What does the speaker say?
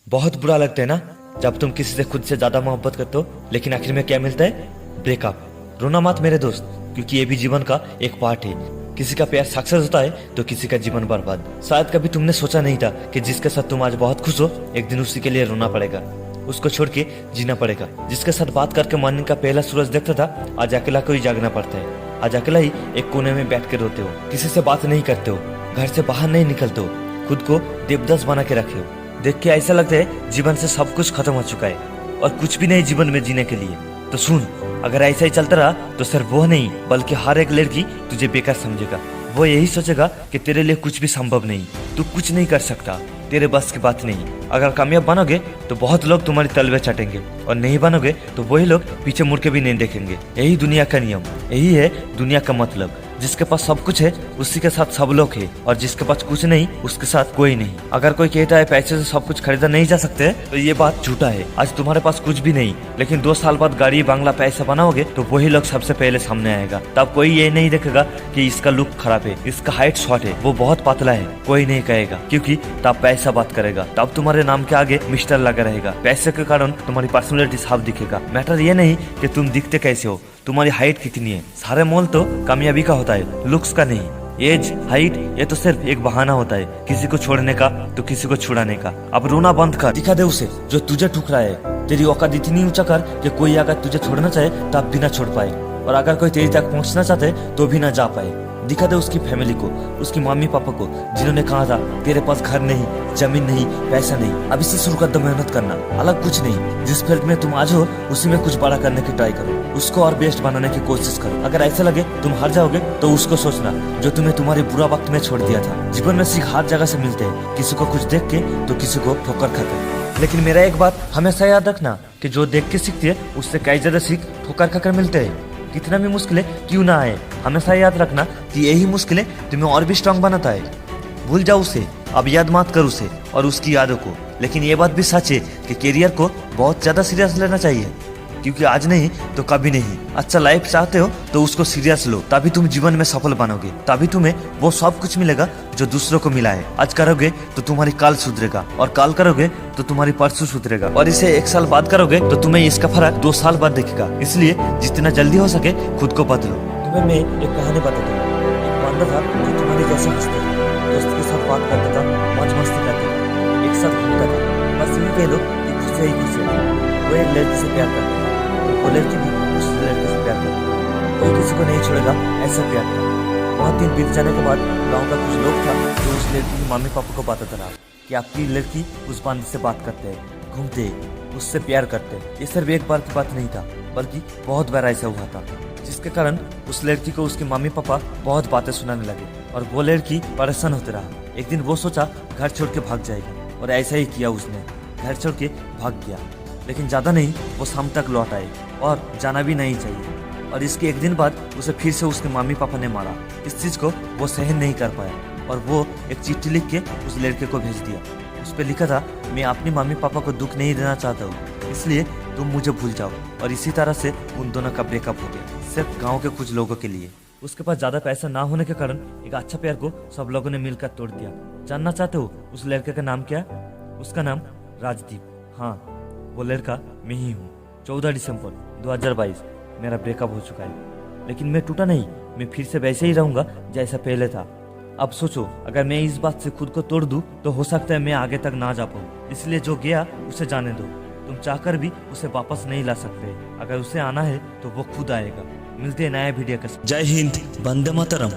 बहुत बुरा लगता है ना जब तुम किसी से खुद से ज्यादा मोहब्बत करते हो लेकिन आखिर में क्या मिलता है? ब्रेकअप। रोना मत मेरे दोस्त, क्योंकि ये भी जीवन का एक पार्ट है। किसी का प्यार सक्सेस होता है तो किसी का जीवन बर्बाद। शायद कभी तुमने सोचा नहीं था कि जिसके साथ तुम आज बहुत खुश हो एक दिन उसी के लिए रोना पड़ेगा, उसको छोड़ के जीना पड़ेगा। जिसके साथ बात करके मॉर्निंग का पहला सूरज देखता था आज अकेला को ही जागना पड़ता है। आज अकेला ही एक कोने में बैठ के रोते हो, किसी से बात नहीं करते हो, घर से बाहर नहीं निकलते हो, खुद को देवदास बना के रखे हो। देख के ऐसा लगता है जीवन से सब कुछ खत्म हो चुका है और कुछ भी नहीं जीवन में जीने के लिए। तो सुन, अगर ऐसा ही चलता रहा तो सिर्फ वो नहीं बल्कि हर एक लड़की तुझे बेकार समझेगा। वो यही सोचेगा कि तेरे लिए कुछ भी संभव नहीं, तू कुछ नहीं कर सकता, तेरे बस की बात नहीं। अगर कामयाब बनोगे तो बहुत लोग तुम्हारी तलवे चाटेंगे और नहीं बनोगे तो वही लोग पीछे मुड़ के भी नहीं देखेंगे। यही दुनिया का नियम, यही है दुनिया का मतलब। जिसके पास सब कुछ है उसी के साथ सब लोग है और जिसके पास कुछ नहीं उसके साथ कोई नहीं। अगर कोई कहता है पैसे से सब कुछ खरीदा नहीं जा सकते तो ये बात झूठा है। आज तुम्हारे पास कुछ भी नहीं लेकिन 2 साल बाद गाड़ी बंगला पैसा बनाओगे तो वही लोग सबसे पहले सामने आएगा। तब कोई ये नहीं देखेगा कि इसका लुक खराब है, इसका हाइट शॉर्ट है, वो बहुत पतला है, कोई नहीं कहेगा, क्योंकि तब पैसा बात करेगा। तब तुम्हारे नाम के आगे मिस्टर लगा रहेगा। पैसे के कारण तुम्हारी पर्सनैलिटी साफ दिखेगा। मैटर ये नहीं कि तुम दिखते कैसे हो, तुम्हारी हाइट कितनी है। सारे मोल तो कामयाबी का होता है, लुक्स का नहीं। एज, हाइट ये तो सिर्फ एक बहाना होता है किसी को छोड़ने का तो किसी को छुड़ाने का। अब रोना बंद कर, दिखा दे उसे जो तुझे ठुकरा है। तेरी औकात इतनी ऊंचा कर कि कोई अगर तुझे छोड़ना चाहे तब भी ना छोड़ पाए, और अगर कोई तेरी तक पहुंचना चाहते तो भी ना जा पाए। दिखा दे उसकी फैमिली को, उसकी मम्मी पापा को, जिन्होंने कहा था तेरे पास घर नहीं, जमीन नहीं, पैसा नहीं, अब इसे शुरू कर दो मेहनत करना, अलग कुछ नहीं। जिस फील्ड में तुम आज हो उसी में कुछ बड़ा करने की ट्राई करो, उसको और बेस्ट बनाने की कोशिश करो। अगर ऐसा लगे तुम हार जाओगे तो उसको सोचना जो तुम्हें तुम्हारे बुरा वक्त में छोड़ दिया था। जीवन में सीख हर जगह से मिलते हैं, किसी को कुछ देख के तो किसी को ठोकर खाकर। लेकिन मेरा एक बात हमेशा याद रखना कि जो देख के सीखते है उससे कई ज्यादा सीख ठोकर खाकर मिलते हैं। कितना भी मुश्किलें क्यों ना आए, हमेशा याद रखना कि यही मुश्किलें तुम्हें और भी स्ट्रांग बनाता है। भूल जाओ उसे, अब याद मत कर उसे और उसकी यादों को। लेकिन ये बात भी सच है कि करियर को बहुत ज्यादा सीरियस लेना चाहिए, क्योंकि आज नहीं तो कभी नहीं। अच्छा लाइफ चाहते हो तो उसको सीरियस लो, तभी तुम जीवन में सफल बनोगे, तभी तुम्हें वो सब कुछ मिलेगा जो दूसरों को मिला है। आज करोगे तो तुम्हारी काल सुधरेगा और काल करोगे तो तुम्हारी परसों सुधरेगा, और इसे 1 साल बाद करोगे तो तुम्हें इसका फर्क 2 साल बाद दिखेगा। इसलिए जितना जल्दी हो सके खुद को बदलो। तुम्हें मैं एक कहानी बताता हूँ। एक बंदा था जो तुम्हारे जैसे हंसता था, दोस्त के साथ बात करता था, मौज मस्ती करता था, एक साथ घूमता था, बस यूँ कह लो कि खुश ही खुश है। वो एक लड़की से प्यार करता था, वो लड़की भी उस लड़के से प्यार करती। कोई किसी को नहीं छोड़ेगा, ऐसा प्यार था। बहुत दिन बीत जाने के बाद गांव का कुछ लोग था जो उस लड़की के मम्मी पापा को बताता रहा कि आपकी लड़की उस बंदे से बात करते हैं, घूमते हैं, उससे प्यार करते हैं। ये सिर्फ एक बार की बात नहीं था बल्कि बहुत बार ऐसा हुआ था, जिसके कारण उस लड़की को उसके मम्मी पापा बहुत बातें सुनाने लगे और वो लड़की परेशान होते रहा। एक दिन वो सोचा घर छोड़ के भाग जाएगा और ऐसा ही किया उसने, घर छोड़ के भाग गया। लेकिन ज्यादा नहीं, वो शाम तक लौट आए और जाना भी नहीं चाहिए। और इसके एक दिन बाद उसे फिर से उसके मम्मी पापा ने मारा। इस चीज को वो सहन नहीं कर पाया और वो एक चिट्ठी लिख के उस लड़के को भेज दिया। उस पर लिखा था, मैं अपनी मम्मी पापा को दुख नहीं देना चाहता हूँ, इसलिए तुम मुझे भूल जाओ। और इसी तरह से उन दोनों का ब्रेकअप हो गया, सिर्फ गाँव के कुछ लोगों के लिए। उसके पास ज्यादा पैसा ना होने के कारण एक अच्छा प्यार को सब लोगों ने मिलकर तोड़ दिया। जानना चाहते हो उस लड़के का नाम क्या? उसका नाम राजदीप। हाँ, वो लड़का मैं ही हूँ। 14 दिसंबर 2022 मेरा ब्रेकअप हो चुका है, लेकिन मैं टूटा नहीं, मैं फिर से वैसे ही रहूंगा जैसा पहले था। अब सोचो, अगर मैं इस बात से खुद को तोड़ दूं तो हो सकता है मैं आगे तक ना जा पाऊँ। इसलिए जो गया उसे जाने दो, तुम चाहकर भी उसे वापस नहीं ला सकते। अगर उसे आना है तो वो खुद आएगा। मिलते हैं नया वीडियो के साथ। जय हिंद, वंदे मातरम।